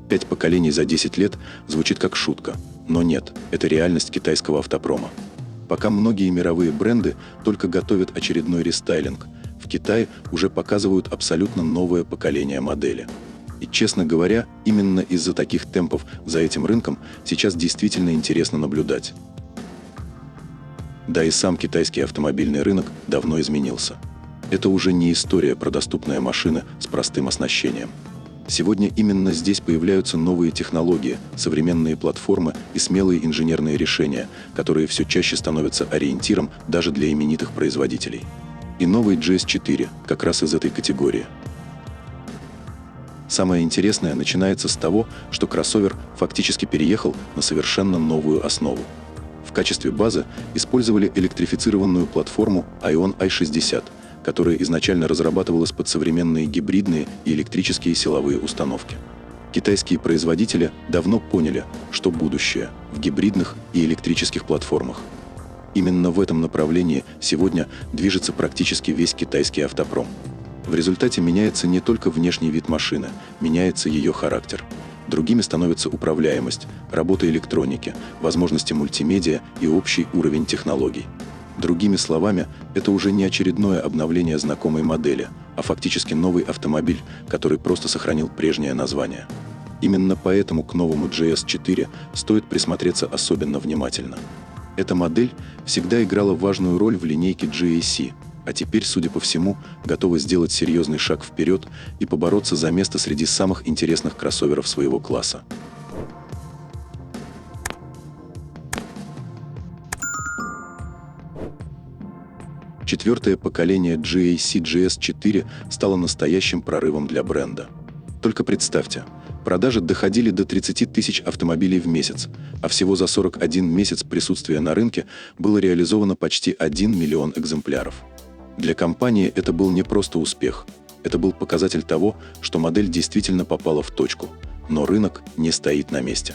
5 поколений за 10 лет звучит как шутка, но нет, это реальность китайского автопрома. Пока многие мировые бренды только готовят очередной рестайлинг, в Китае уже показывают абсолютно новое поколение модели. И, честно говоря, именно из-за таких темпов за этим рынком сейчас действительно интересно наблюдать. Да и сам китайский автомобильный рынок давно изменился. Это уже не история про доступные машины с простым оснащением. Сегодня именно здесь появляются новые технологии, современные платформы и смелые инженерные решения, которые все чаще становятся ориентиром даже для именитых производителей. И новый GS4 как раз из этой категории. Самое интересное начинается с того, что кроссовер фактически переехал на совершенно новую основу. В качестве базы использовали электрифицированную платформу ION i60, которая изначально разрабатывалась под современные гибридные и электрические силовые установки. Китайские производители давно поняли, что будущее в гибридных и электрических платформах. Именно в этом направлении сегодня движется практически весь китайский автопром. В результате меняется не только внешний вид машины, меняется ее характер. Другими становятся управляемость, работа электроники, возможности мультимедиа и общий уровень технологий. Другими словами, это уже не очередное обновление знакомой модели, а фактически новый автомобиль, который просто сохранил прежнее название. Именно поэтому к новому GS4 стоит присмотреться особенно внимательно. Эта модель всегда играла важную роль в линейке GAC, а теперь, судя по всему, готова сделать серьезный шаг вперед и побороться за место среди самых интересных кроссоверов своего класса. Четвертое поколение GAC GS4 стало настоящим прорывом для бренда. Только представьте, продажи доходили до 30 тысяч автомобилей в месяц, а всего за 41 месяц присутствия на рынке было реализовано почти 1 миллион экземпляров. Для компании это был не просто успех, это был показатель того, что модель действительно попала в точку, но рынок не стоит на месте.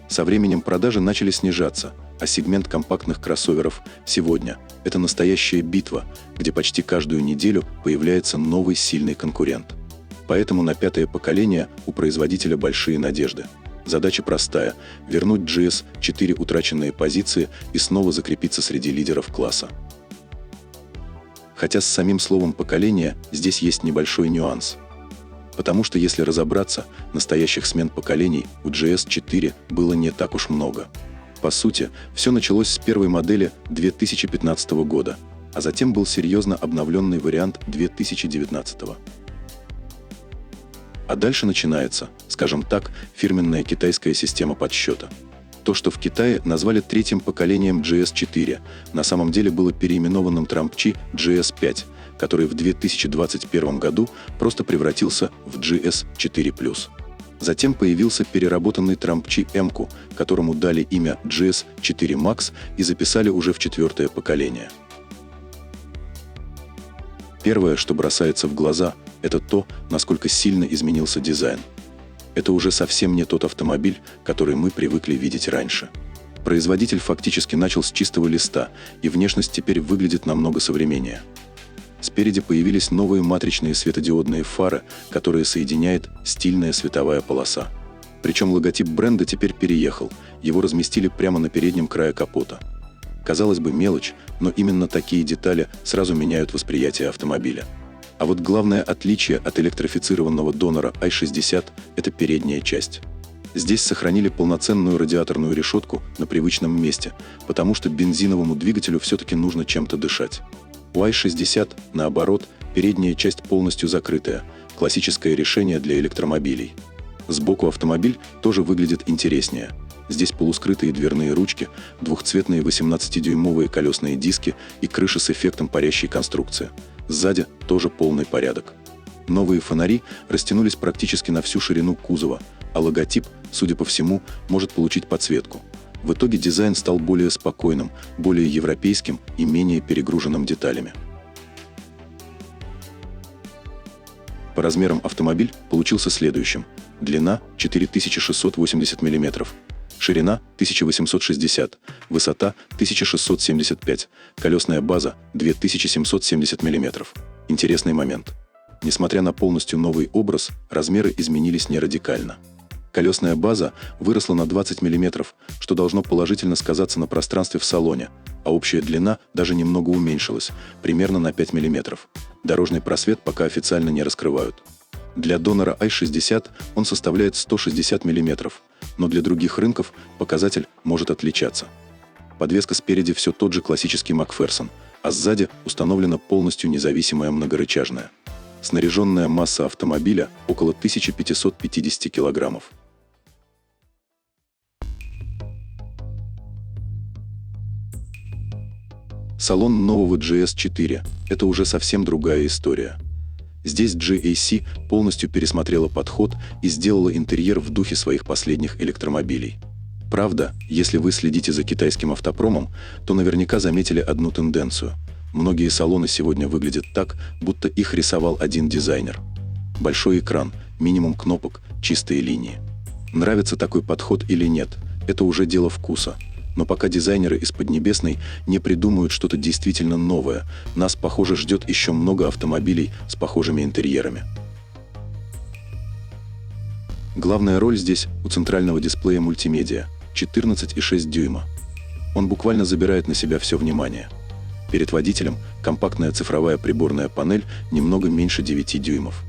Со временем продажи начали снижаться, а сегмент компактных кроссоверов сегодня – это настоящая битва, где почти каждую неделю появляется новый сильный конкурент. Поэтому на пятое поколение у производителя большие надежды. Задача простая – вернуть GS4 утраченные позиции и снова закрепиться среди лидеров класса. Хотя с самим словом «поколение» здесь есть небольшой нюанс. Потому что, если разобраться, настоящих смен поколений у GS4 было не так уж много. По сути, все началось с первой модели 2015 года, а затем был серьезно обновленный вариант 2019. А дальше начинается, скажем так, фирменная китайская система подсчета. То, что в Китае назвали третьим поколением GS4, на самом деле было переименованным Трампчи GS5, который в 2021 году просто превратился в GS4+. Затем появился переработанный Трампчи M-ку, которому дали имя GS4 Max и записали уже в четвертое поколение. Первое, что бросается в глаза, это то, насколько сильно изменился дизайн. Это уже совсем не тот автомобиль, который мы привыкли видеть раньше. Производитель фактически начал с чистого листа, и внешность теперь выглядит намного современнее. Спереди появились новые матричные светодиодные фары, которые соединяет стильная световая полоса. Причем логотип бренда теперь переехал, его разместили прямо на переднем крае капота. Казалось бы, мелочь, но именно такие детали сразу меняют восприятие автомобиля. А вот главное отличие от электрифицированного донора i60 – это передняя часть. Здесь сохранили полноценную радиаторную решетку на привычном месте, потому что бензиновому двигателю все-таки нужно чем-то дышать. У i60, наоборот, передняя часть полностью закрытая, классическое решение для электромобилей. Сбоку автомобиль тоже выглядит интереснее. Здесь полускрытые дверные ручки, двухцветные 18-дюймовые колесные диски и крыша с эффектом парящей конструкции. Сзади тоже полный порядок. Новые фонари растянулись практически на всю ширину кузова, а логотип, судя по всему, может получить подсветку. В итоге дизайн стал более спокойным, более европейским и менее перегруженным деталями. По размерам автомобиль получился следующим. Длина 4680 мм, ширина 1860, высота 1675, колесная база 2770 мм. Интересный момент. Несмотря на полностью новый образ, размеры изменились не радикально. Колесная база выросла на 20 мм, что должно положительно сказаться на пространстве в салоне, а общая длина даже немного уменьшилась, примерно на 5 мм. Дорожный просвет пока официально не раскрывают. Для Донора i60 он составляет 160 мм, но для других рынков показатель может отличаться. Подвеска спереди все тот же классический Макферсон, а сзади установлена полностью независимая многорычажная. Снаряженная масса автомобиля около 1550 килограммов. Салон нового GS4 – это уже совсем другая история. Здесь GAC полностью пересмотрела подход и сделала интерьер в духе своих последних электромобилей. Правда, если вы следите за китайским автопромом, то наверняка заметили одну тенденцию. Многие салоны сегодня выглядят так, будто их рисовал один дизайнер. Большой экран, минимум кнопок, чистые линии. Нравится такой подход или нет – это уже дело вкуса. Но пока дизайнеры из Поднебесной не придумают что-то действительно новое, нас, похоже, ждет еще много автомобилей с похожими интерьерами. Главная роль здесь у центрального дисплея мультимедиа – 14,6 дюйма. Он буквально забирает на себя все внимание. Перед водителем компактная цифровая приборная панель немного меньше 9 дюймов.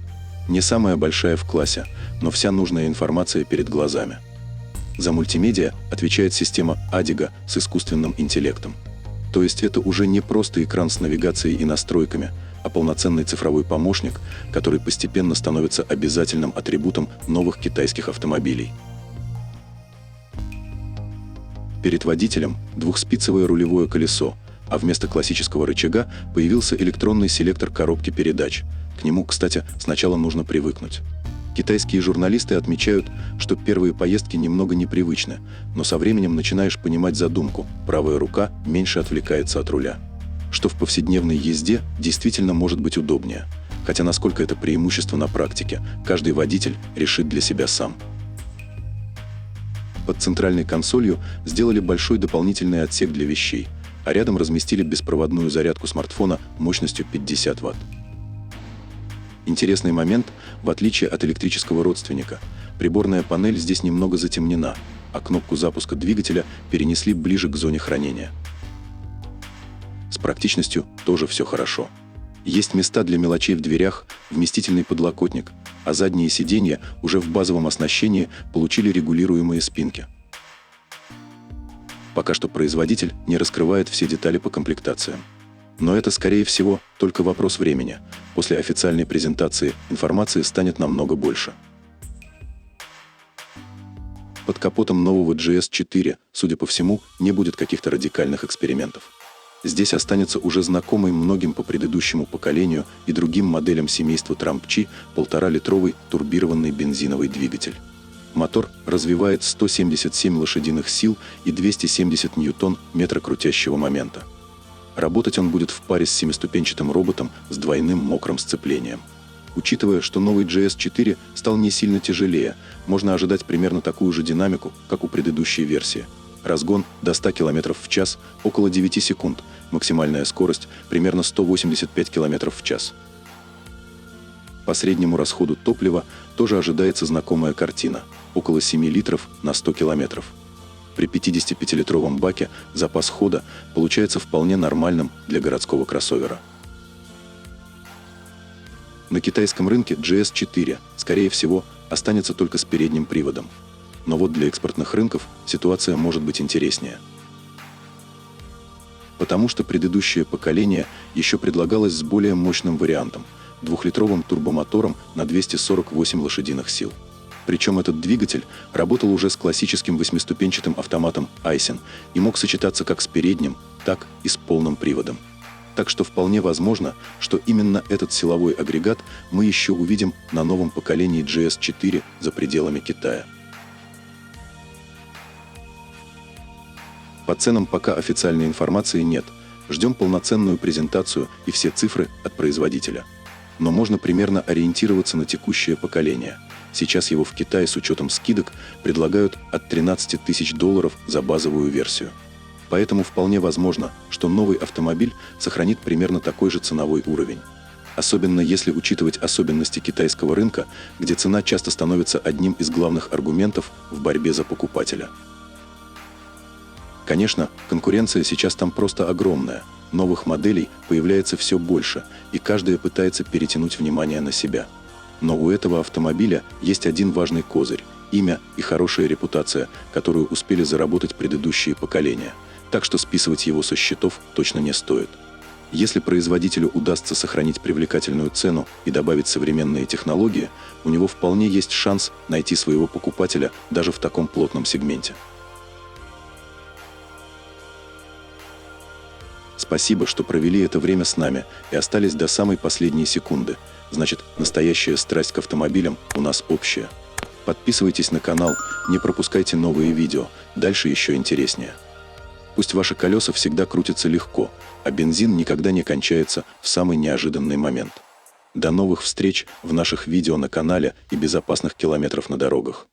Не самая большая в классе, но вся нужная информация перед глазами. За мультимедиа отвечает система ADIGA с искусственным интеллектом. То есть это уже не просто экран с навигацией и настройками, а полноценный цифровой помощник, который постепенно становится обязательным атрибутом новых китайских автомобилей. Перед водителем двухспицевое рулевое колесо, а вместо классического рычага появился электронный селектор коробки передач. К нему, кстати, сначала нужно привыкнуть. Китайские журналисты отмечают, что первые поездки немного непривычны, но со временем начинаешь понимать задумку, правая рука меньше отвлекается от руля. Что в повседневной езде действительно может быть удобнее, хотя насколько это преимущество на практике, каждый водитель решит для себя сам. Под центральной консолью сделали большой дополнительный отсек для вещей, а рядом разместили беспроводную зарядку смартфона мощностью 50 Вт. Интересный момент, в отличие от электрического родственника, приборная панель здесь немного затемнена, а кнопку запуска двигателя перенесли ближе к зоне хранения. С практичностью тоже все хорошо. Есть места для мелочей в дверях, вместительный подлокотник, а задние сиденья уже в базовом оснащении получили регулируемые спинки. Пока что производитель не раскрывает все детали по комплектациям. Но это, скорее всего, только вопрос времени. После официальной презентации информации станет намного больше. Под капотом нового GS4, судя по всему, не будет каких-то радикальных экспериментов. Здесь останется уже знакомый многим по предыдущему поколению и другим моделям семейства Трамп-Чи 1,5-литровый турбированный бензиновый двигатель. Мотор развивает 177 лошадиных сил и 270 ньютон-метра крутящего момента. Работать он будет в паре с семиступенчатым роботом с двойным мокрым сцеплением. Учитывая, что новый GS4 стал не сильно тяжелее, можно ожидать примерно такую же динамику, как у предыдущей версии. Разгон до 100 км в час около 9 секунд, максимальная скорость примерно 185 км в час. По среднему расходу топлива тоже ожидается знакомая картина – около 7 литров на 100 км. При 55-литровом баке запас хода получается вполне нормальным для городского кроссовера. На китайском рынке GS4, скорее всего, останется только с передним приводом. Но вот для экспортных рынков ситуация может быть интереснее. Потому что предыдущее поколение еще предлагалось с более мощным вариантом – 2-литровым турбомотором на 248 лошадиных сил. Причем этот двигатель работал уже с классическим восьмиступенчатым автоматом Aisin и мог сочетаться как с передним, так и с полным приводом. Так что вполне возможно, что именно этот силовой агрегат мы еще увидим на новом поколении GS4 за пределами Китая. По ценам пока официальной информации нет, ждем полноценную презентацию и все цифры от производителя. Но можно примерно ориентироваться на текущее поколение. Сейчас его в Китае с учетом скидок предлагают от $13 тысяч за базовую версию. Поэтому вполне возможно, что новый автомобиль сохранит примерно такой же ценовой уровень. особенно если учитывать особенности китайского рынка, где цена часто становится одним из главных аргументов в борьбе за покупателя. Конечно, конкуренция сейчас там просто огромная. Новых моделей появляется все больше, и каждая пытается перетянуть внимание на себя. Но у этого автомобиля есть один важный козырь – имя и хорошая репутация, которую успели заработать предыдущие поколения. Так что списывать его со счетов точно не стоит. Если производителю удастся сохранить привлекательную цену и добавить современные технологии, у него вполне есть шанс найти своего покупателя даже в таком плотном сегменте. Спасибо, что провели это время с нами и остались до самой последней секунды. Значит, настоящая страсть к автомобилям у нас общая. Подписывайтесь на канал, не пропускайте новые видео, дальше еще интереснее. Пусть ваши колеса всегда крутятся легко, а бензин никогда не кончается в самый неожиданный момент. До новых встреч в наших видео на канале и безопасных километров на дорогах.